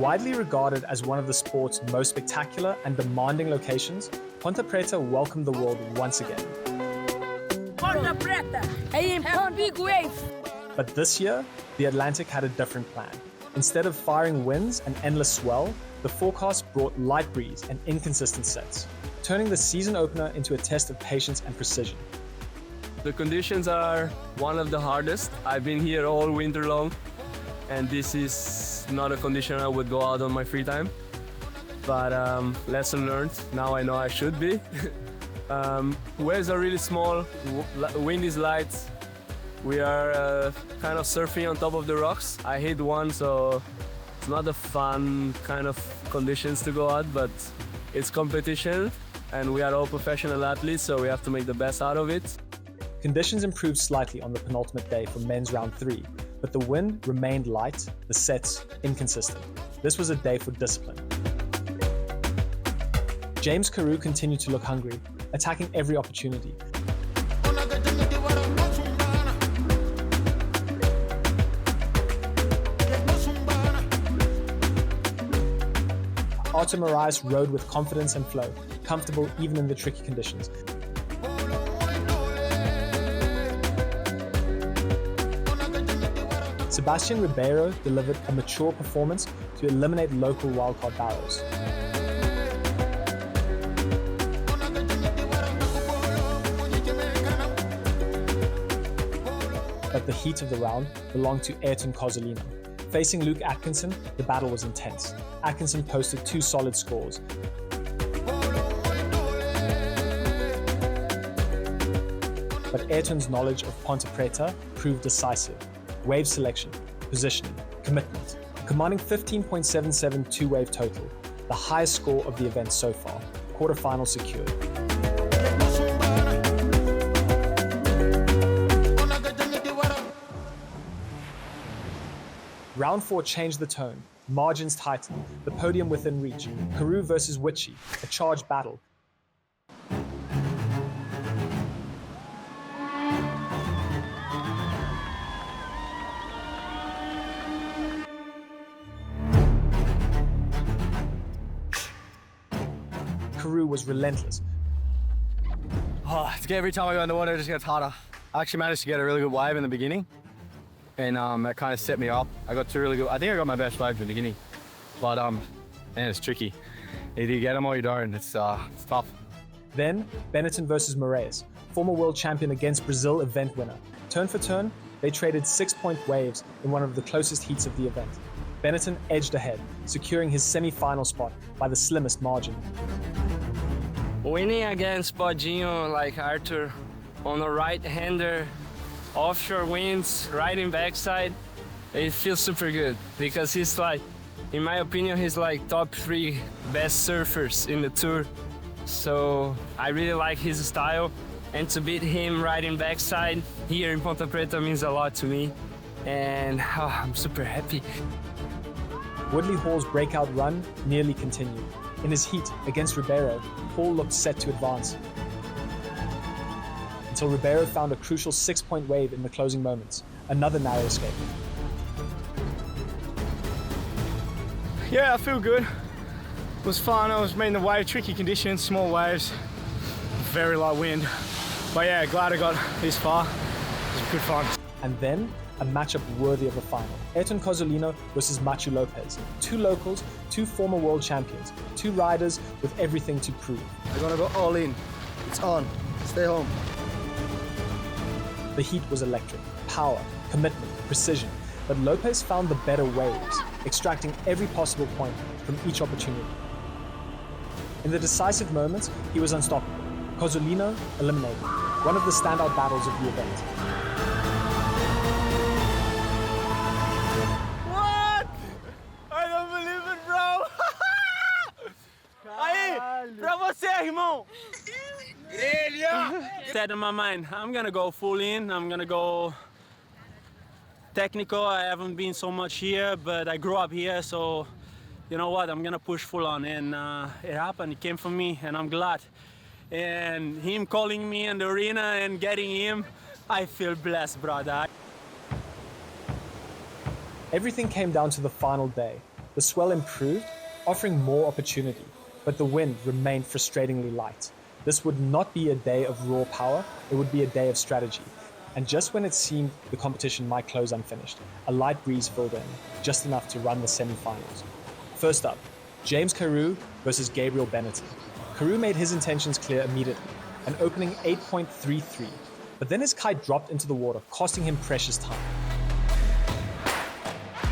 Widely regarded as one of the sport's most spectacular and demanding locations, Ponta Preta welcomed the world once again. Ponta Preta, have big waves. But this year, the Atlantic had a different plan. Instead of firing winds and endless swell, the forecast brought light breeze and inconsistent sets, turning the season opener into a test of patience and precision. The conditions are one of the hardest. I've been here all winter long, and this is not a condition I would go out on my free time. But lesson learned, now I know I should be. Waves are really small, wind is light. We are kind of surfing on top of the rocks. I hit one, so it's not a fun kind of conditions to go out, but it's competition and we are all professional athletes, so we have to make the best out of it. Conditions improved slightly on the penultimate day for men's round 3, but the wind remained light, the sets inconsistent. This was a day for discipline. James Carew continued to look hungry, attacking every opportunity. Artur Morais rode with confidence and flow, comfortable even in the tricky conditions. Sebastian Ribeiro delivered a mature performance to eliminate local wildcard barrows. But the heat of the round belonged to Ayrton Cozzolino. Facing Luke Atkinson, the battle was intense. Atkinson posted 2 solid scores. But Ayrton's knowledge of Ponta Preta proved decisive. Wave selection, positioning, commitment. Commanding 15.77 two-wave total, the highest score of the event so far. Quarterfinal secured. Round 4 changed the tone. Margins tightened, the podium within reach. Carew versus Witchy, a charged battle. Carew was relentless. Every time I go in the water, it just gets harder. I actually managed to get a really good wave in the beginning, and that kind of set me up. I got 2 really good. I think I got my best waves in the beginning, but man, it's tricky. Either you get them or you don't. It's tough. Then Benetton versus Moraes, former world champion against Brazil event winner. Turn for turn, they traded 6-point waves in one of the closest heats of the event. Benetton edged ahead, securing his semi-final spot by the slimmest margin. Winning against Bodinho, like Artur, on a right-hander, offshore winds, riding backside, it feels super good because he's like, in my opinion, he's like top 3 best surfers in the tour. So I really like his style, and to beat him riding backside here in Ponta Preta means a lot to me, and I'm super happy. Woodley Hall's breakout run nearly continued. In his heat against Ribeiro, Hall looked set to advance, until Ribeiro found a crucial 6-point wave in the closing moments, another narrow escape. Yeah, I feel good. It was fun. I was meeting the wave, tricky conditions, small waves, very light wind. But yeah, glad I got this far. It was good fun. And then, a matchup worthy of a final. Ayrton Cozzolino versus Machu Lopez. 2 locals, 2 former world champions, 2 riders with everything to prove. We're gonna go all in. It's on. Stay home. The heat was electric. Power, commitment, precision. But Lopez found the better waves, extracting every possible point from each opportunity. In the decisive moments, he was unstoppable. Cozzolino eliminated, one of the standout battles of the event. What? I don't believe it, bro! Aí, pra você, irmão! Set in my mind, I'm gonna go full in, I'm gonna go technical. I haven't been so much here, but I grew up here, so you know what, I'm gonna push full on, and it happened, it came from me, and I'm glad. And him calling me in the arena and getting him, I feel blessed, brother. Everything came down to the final day. the swell improved, offering more opportunity, but the wind remained frustratingly light. This would not be a day of raw power, it would be a day of strategy. And just when it seemed the competition might close unfinished, a light breeze filled in, just enough to run the semi-finals. First up, James Carew versus Gabriel Benetton. Carew made his intentions clear immediately, an opening 8.33, but then his kite dropped into the water, costing him precious time.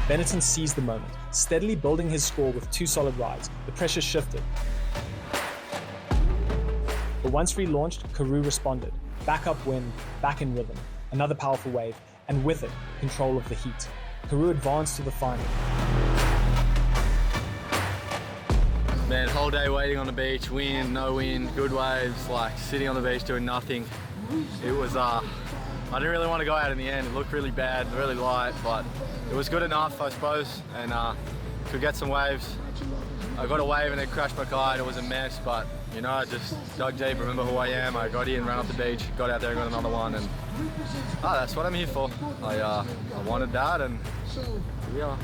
Benetton seized the moment, steadily building his score with 2 solid rides. The pressure shifted. But once relaunched, Carew responded. Back upwind, back in rhythm, another powerful wave, and with it, control of the heat. Carew advanced to the final. Man, whole day waiting on the beach, wind, no wind, good waves, like sitting on the beach doing nothing. It was, I didn't really want to go out in the end. It looked really bad, really light, but it was good enough, I suppose, and could get some waves. I got a wave and it crashed my kite. It was a mess, but you know, I just dug deep, remember who I am. I got in, ran off the beach, got out there, got another one, and that's what I'm here for. I wanted that, and here we are.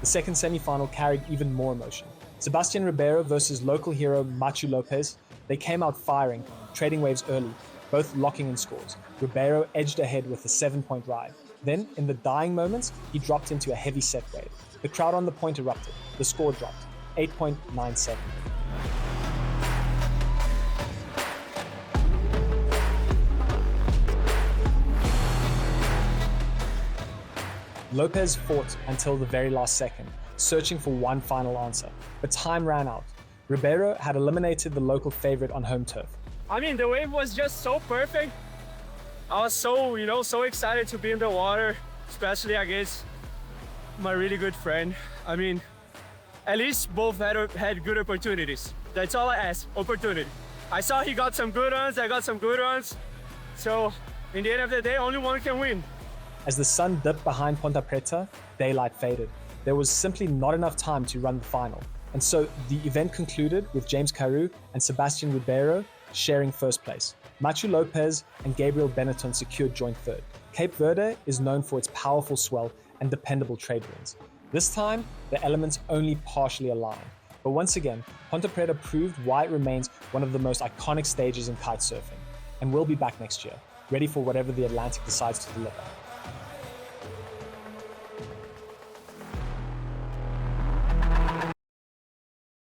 The second semi-final carried even more emotion. Sebastian Ribeiro versus local hero Machu Lopez. They came out firing, trading waves early, both locking in scores. Ribeiro edged ahead with a 7-point ride. Then, in the dying moments, he dropped into a heavy set wave. The crowd on the point erupted. The score dropped, 8.97. Lopez fought until the very last second, searching for one final answer, but time ran out. Ribeiro had eliminated the local favorite on home turf. I mean, the wave was just so perfect. I was so excited to be in the water, especially against my really good friend. I mean, at least both had good opportunities. That's all I asked, opportunity. I saw he got some good runs, I got some good runs. So, in the end of the day, only one can win. As the sun dipped behind Ponta Preta, daylight faded. There was simply not enough time to run the final. And so the event concluded with James Carew and Sebastian Ribeiro sharing first place. Machu Lopez and Gabriel Benetton secured joint third. Cape Verde is known for its powerful swell and dependable trade winds. This time, the elements only partially aligned. But once again, Ponta Preta proved why it remains one of the most iconic stages in kitesurfing. And we'll be back next year, ready for whatever the Atlantic decides to deliver.